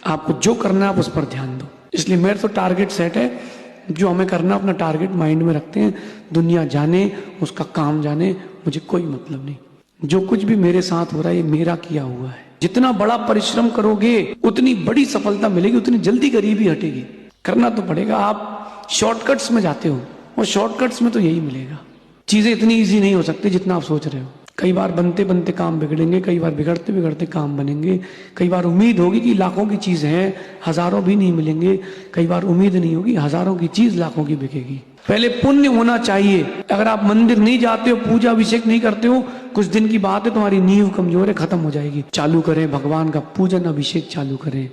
आपको जो करना है आप उस पर ध्यान दो। इसलिए मेरा तो टारगेट सेट है, जो हमें करना अपना टारगेट माइंड में रखते हैं, दुनिया जाने, उसका काम जाने, मुझे कोई मतलब नहीं। जो कुछ भी मेरे साथ हो रहा है ये मेरा किया हुआ है। जितना बड़ा परिश्रम करोगे उतनी बड़ी सफलता मिलेगी, उतनी जल्दी गरीबी हटेगी। करना तो पड़ेगा। आप शॉर्टकट्स में जाते हो और शॉर्टकट्स में तो यही मिलेगा। चीजें इतनी इजी नहीं हो सकती जितना आप सोच रहे हो। कई बार बनते बनते काम बिगड़ेंगे, कई बार बिगड़ते बिगड़ते काम बनेंगे। कई बार उम्मीद होगी कि लाखों की चीज है, हजारों भी नहीं मिलेंगे। कई बार उम्मीद नहीं होगी, हजारों की चीज लाखों की बिकेगी। पहले पुण्य होना चाहिए। अगर आप मंदिर नहीं जाते हो, पूजा अभिषेक नहीं करते हो, कुछ दिन की बात है, तुम्हारी नींव कमजोर है, खत्म हो जाएगी। चालू करें भगवान का पूजन अभिषेक चालू करें।